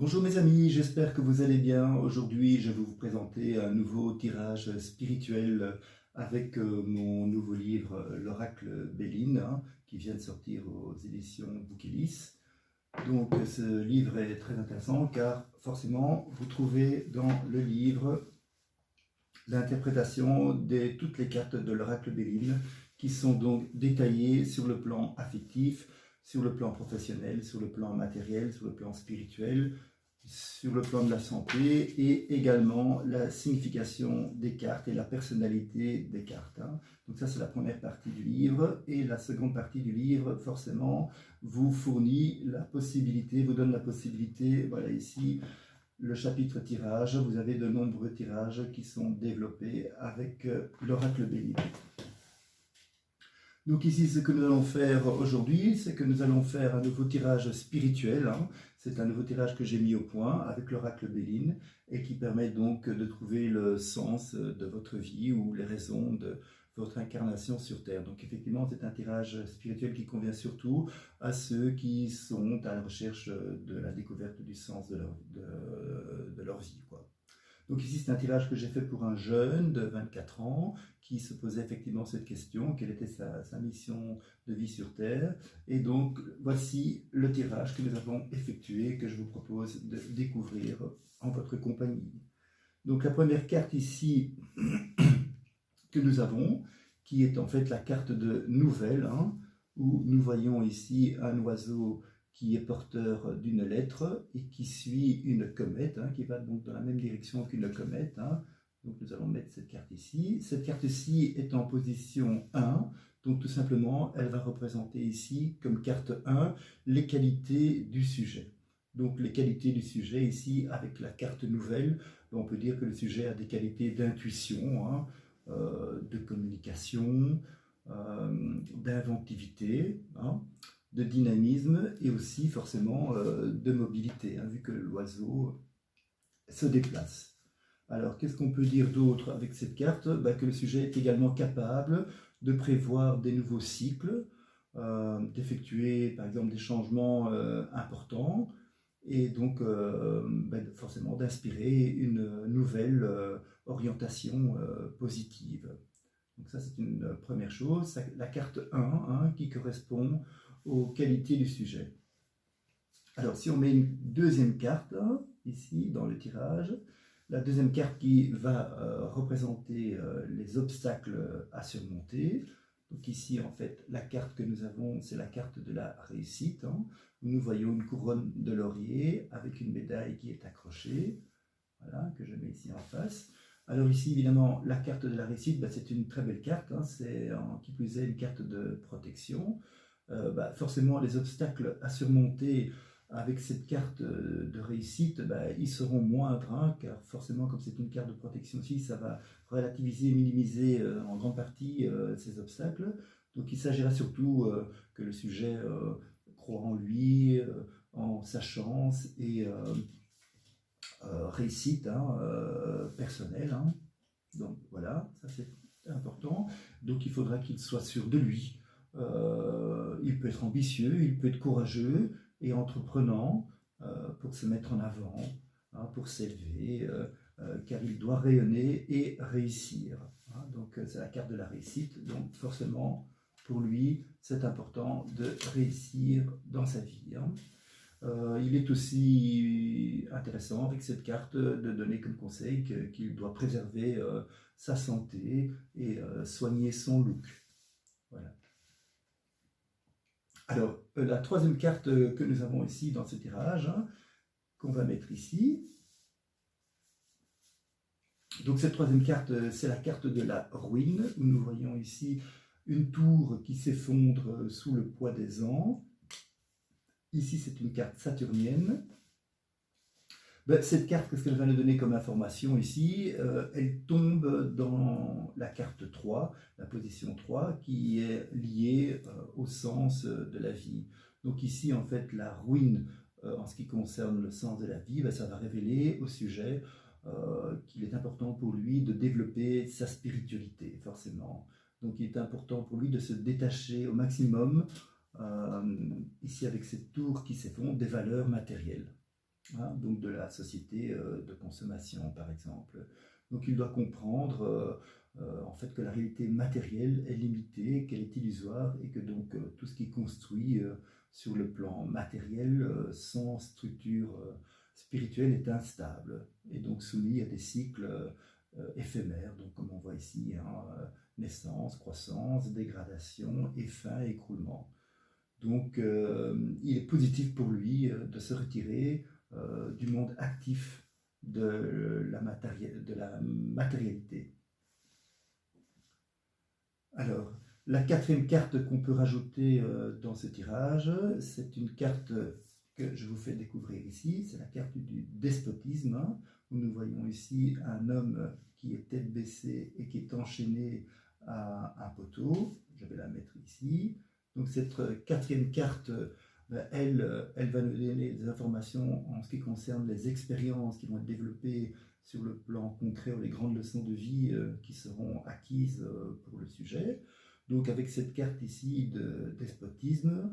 Bonjour mes amis, j'espère que vous allez bien. Aujourd'hui, je vais vous présenter un nouveau tirage spirituel avec mon nouveau livre, l'Oracle Béline, qui vient de sortir aux éditions Bouquilis. Donc ce livre est très intéressant car forcément, vous trouvez dans le livre l'interprétation de toutes les cartes de l'Oracle Béline qui sont donc détaillées sur le plan affectif, sur le plan professionnel, sur le plan matériel, sur le plan spirituel, sur le plan de la santé et également la signification des cartes et la personnalité des cartes. Donc ça c'est la première partie du livre et la seconde partie du livre forcément vous fournit la possibilité, vous donne la possibilité, voilà ici le chapitre tirage, vous avez de nombreux tirages qui sont développés avec l'Oracle Béline. Donc ici, ce que nous allons faire aujourd'hui, c'est que nous allons faire un nouveau tirage spirituel. C'est un nouveau tirage que j'ai mis au point avec l'Oracle Béline et qui permet donc de trouver le sens de votre vie ou les raisons de votre incarnation sur Terre. Donc effectivement, c'est un tirage spirituel qui convient surtout à ceux qui sont à la recherche de la découverte du sens de leur vie, quoi. Donc ici, c'est un tirage que j'ai fait pour un jeune de 24 ans qui se posait effectivement cette question, quelle était sa mission de vie sur Terre. Et donc, voici le tirage que nous avons effectué, que je vous propose de découvrir en votre compagnie. Donc la première carte ici que nous avons, qui est en fait la carte de nouvelle, où nous voyons ici un oiseau qui est porteur d'une lettre et qui suit une comète, qui va donc dans la même direction qu'une comète. Donc nous allons mettre cette carte ici. Cette carte-ci est en position 1, donc tout simplement, elle va représenter ici, comme carte 1, les qualités du sujet. Donc les qualités du sujet ici, avec la carte nouvelle, on peut dire que le sujet a des qualités d'intuition, de communication, d'inventivité, de dynamisme et aussi forcément de mobilité, vu que l'oiseau se déplace. Alors, qu'est-ce qu'on peut dire d'autre avec cette carte? Que le sujet est également capable de prévoir des nouveaux cycles, d'effectuer par exemple des changements importants et donc forcément d'inspirer une nouvelle orientation positive. Donc ça c'est une première chose, la carte 1 qui correspond aux qualités du sujet. Alors si on met une deuxième carte ici dans le tirage, la deuxième carte qui va représenter les obstacles à surmonter. Donc ici en fait la carte que nous avons c'est la carte de la réussite, où nous voyons une couronne de laurier avec une médaille qui est accrochée, voilà, que je mets ici en face. Alors ici, évidemment, la carte de la réussite, c'est une très belle carte, c'est qui plus est une carte de protection. Forcément, les obstacles à surmonter avec cette carte de réussite, ils seront moindres, car forcément, comme c'est une carte de protection aussi, ça va relativiser et minimiser en grande partie ces obstacles. Donc il s'agira surtout que le sujet croit en lui, en sa chance et réussite personnelle. Donc voilà, ça c'est important. Donc il faudra qu'il soit sûr de lui. Il peut être ambitieux, il peut être courageux et entreprenant pour se mettre en avant, pour s'élever, car il doit rayonner et réussir. Donc c'est la carte de la réussite, donc forcément pour lui c'est important de réussir dans sa vie. Il est aussi intéressant avec cette carte de donner comme conseil qu'il doit préserver sa santé et soigner son look. Voilà. Alors, la troisième carte que nous avons ici dans ce tirage, qu'on va mettre ici. Donc cette troisième carte, c'est la carte de la ruine, où nous voyons ici une tour qui s'effondre sous le poids des ans. Ici, c'est une carte saturnienne. Cette carte, qu'est-ce qu'elle va nous donner comme information ici? Elle tombe dans la carte 3, la position 3, qui est liée au sens de la vie. Donc ici, en fait, la ruine, en ce qui concerne le sens de la vie, ça va révéler au sujet qu'il est important pour lui de développer sa spiritualité, forcément. Donc il est important pour lui de se détacher au maximum ici avec cette tour qui s'effondre des valeurs matérielles. hein, donc de la société de consommation par exemple. Donc il doit comprendre en fait que la réalité matérielle est limitée, qu'elle est illusoire et que donc tout ce qui est construit sur le plan matériel sans structure spirituelle est instable et donc soumis à des cycles éphémères, donc comme on voit ici, hein, naissance, croissance, dégradation, et fin, écroulement. Donc il est positif pour lui de se retirer du monde actif de la matérialité. Alors, la quatrième carte qu'on peut rajouter dans ce tirage, c'est une carte que je vous fais découvrir ici, c'est la carte du despotisme, hein, où nous voyons ici un homme qui est tête baissée et qui est enchaîné à un poteau. Je vais la mettre ici. Donc cette quatrième carte, elle va nous donner des informations en ce qui concerne les expériences qui vont être développées sur le plan concret ou les grandes leçons de vie qui seront acquises pour le sujet. Donc avec cette carte ici de despotisme,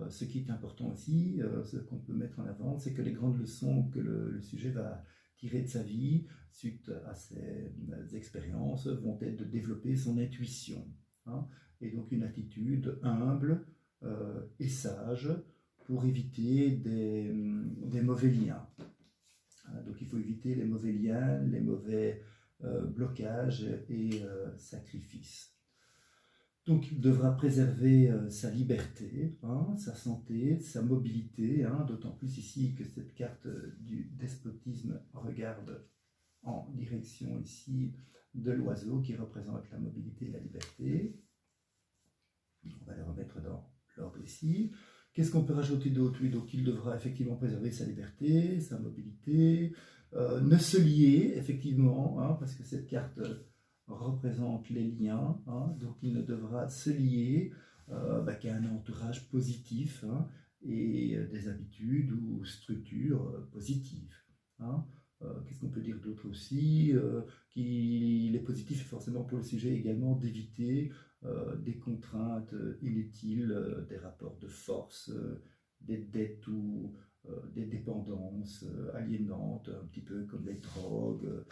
ce qui est important aussi, ce qu'on peut mettre en avant, c'est que les grandes leçons que le sujet va tirer de sa vie suite à ces expériences vont être de développer son intuition, hein, et donc une attitude humble et sage pour éviter des mauvais liens. Donc il faut éviter les mauvais liens, les mauvais blocages et sacrifices. Donc il devra préserver sa liberté, hein, sa santé, sa mobilité, hein, d'autant plus ici que cette carte du despotisme regarde en direction ici de l'oiseau qui représente la mobilité et la liberté. On va les remettre dans l'ordre ici. Qu'est-ce qu'on peut rajouter d'autre? Donc il devra effectivement préserver sa liberté, sa mobilité, ne se lier effectivement, hein, parce que cette carte représente les liens, hein, donc il ne devra se lier qu'à un entourage positif, hein, et des habitudes ou structures positives, hein. Qu'est-ce qu'on peut dire d'autre aussi? Qu'il est positif forcément pour le sujet également d'éviter des contraintes inutiles, des rapports de force, des dettes ou des dépendances aliénantes, un petit peu comme les drogues,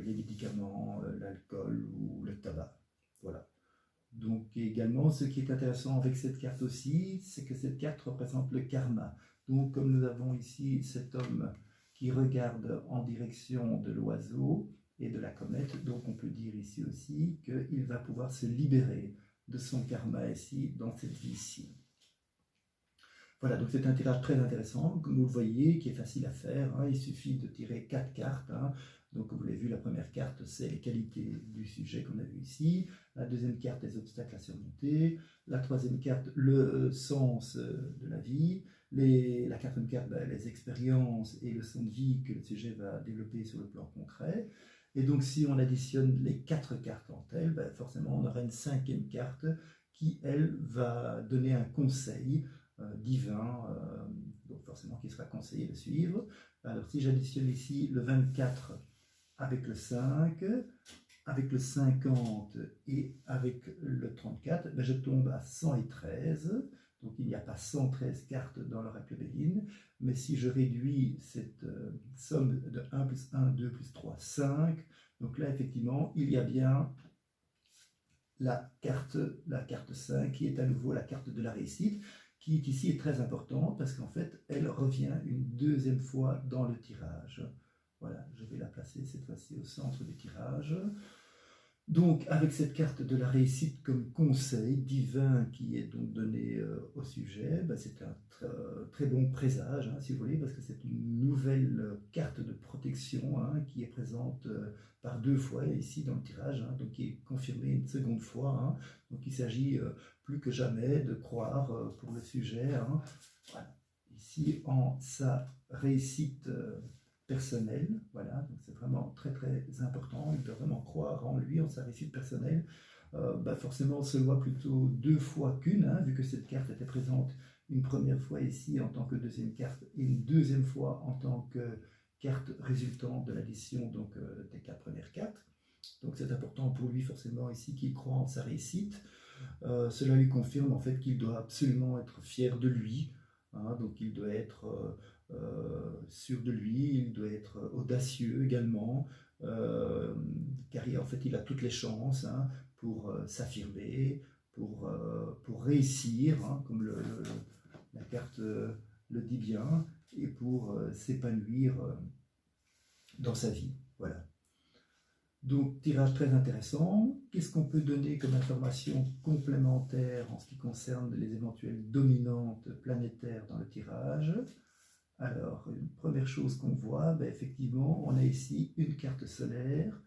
les médicaments, l'alcool ou le tabac. Voilà. Donc également, ce qui est intéressant avec cette carte aussi, c'est que cette carte représente le karma. Donc comme nous avons ici cet homme qui regarde en direction de l'oiseau et de la comète, donc on peut dire ici aussi qu'il va pouvoir se libérer de son karma ici, dans cette vie-ci. Voilà, donc c'est un tirage très intéressant, comme vous le voyez, qui est facile à faire, hein. Il suffit de tirer 4 cartes, hein. Donc comme vous l'avez vu, la première carte, c'est les qualités du sujet qu'on a vu ici. La deuxième carte, les obstacles à surmonter. La troisième carte, le sens de la vie. La quatrième carte, les expériences et le son de vie que le sujet va développer sur le plan concret. Et donc si on additionne les 4 cartes entre elles, forcément on aura une cinquième carte qui, elle, va donner un conseil divin, donc forcément qui sera conseillé de suivre. Alors si j'additionne ici le 24 avec le 5, avec le 50 et avec le 34, je tombe à 113. Donc il n'y a pas 113 cartes dans l'oracle Béline, mais si je réduis cette somme de 1 plus 1, 2 plus 3, 5, donc là effectivement il y a bien la carte 5 qui est à nouveau la carte de la réussite, qui ici est très importante parce qu'en fait elle revient une deuxième fois dans le tirage. Voilà, je vais la placer cette fois-ci au centre du tirage. Donc, avec cette carte de la réussite comme conseil divin qui est donc donné au sujet, c'est un très bon présage, hein, si vous voulez, parce que c'est une nouvelle carte de protection, hein, qui est présente par 2 fois ici dans le tirage, hein, donc qui est confirmée une seconde fois. Hein. Donc, il s'agit plus que jamais de croire pour le sujet. Hein. Voilà. Ici, en sa réussite personnel, voilà, donc c'est vraiment très très important, il doit vraiment croire en lui, en sa réussite personnelle. Forcément on se voit plutôt 2 fois qu'une, hein, vu que cette carte était présente une première fois ici en tant que deuxième carte et une deuxième fois en tant que carte résultante de l'addition donc des 4 premières cartes. Donc c'est important pour lui forcément ici qu'il croit en sa réussite. Cela lui confirme en fait qu'il doit absolument être fier de lui, hein, donc il doit être sûr de lui, il doit être audacieux également, car en fait il a toutes les chances hein, pour s'affirmer, pour réussir, hein, comme la carte le dit bien, et pour s'épanouir dans sa vie. Voilà. Donc, tirage très intéressant. Qu'est-ce qu'on peut donner comme information complémentaire en ce qui concerne les éventuelles dominantes planétaires dans le tirage? Alors, une première chose qu'on voit, ben, effectivement, on a ici une carte solaire.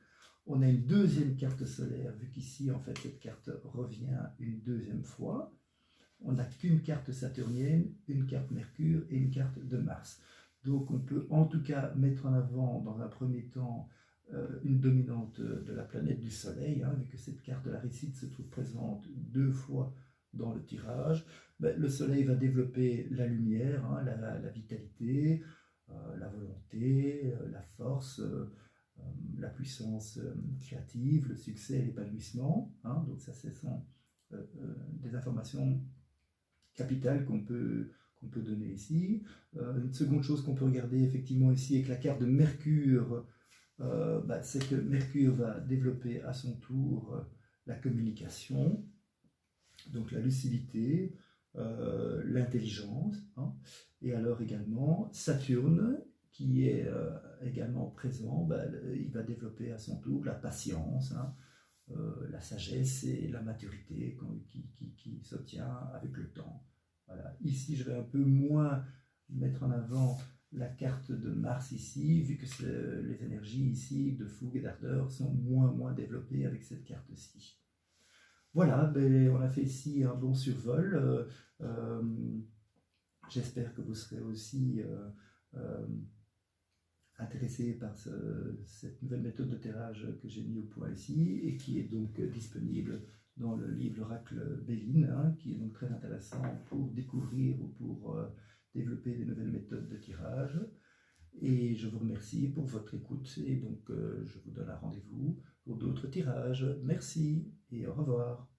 On a une deuxième carte solaire, vu qu'ici, en fait, cette carte revient une deuxième fois. On n'a qu'une carte saturnienne, une carte Mercure et une carte de Mars. Donc, on peut en tout cas mettre en avant, dans un premier temps, une dominante de la planète du Soleil, hein, vu que cette carte de la réussite se trouve présente 2 fois dans le tirage. Ben, le Soleil va développer la lumière, hein, la vitalité, la volonté, la force, la puissance créative, le succès et l'épanouissement. Hein, donc ça, ce sont des informations capitales qu'on peut donner ici. Une seconde chose qu'on peut regarder effectivement ici avec la carte de Mercure, c'est que Mercure va développer à son tour la communication, donc la lucidité, l'intelligence, hein. Et alors également Saturne, qui est également présent, il va développer à son tour la patience, hein, la sagesse et la maturité qui s'obtient avec le temps. Voilà. Ici, je vais un peu moins mettre en avant la carte de Mars ici, vu que les énergies ici de fougue et d'ardeur sont moins développées avec cette carte-ci. Voilà, ben, on a fait ici un bon survol. J'espère que vous serez aussi intéressé par cette nouvelle méthode de tirage que j'ai mis au point ici et qui est donc disponible dans le livre L'Oracle Béline, hein, qui est donc très intéressant pour découvrir ou pour développer des nouvelles méthodes de tirage. Et je vous remercie pour votre écoute et donc je vous donne un rendez-vous pour d'autres tirages. Merci et au revoir.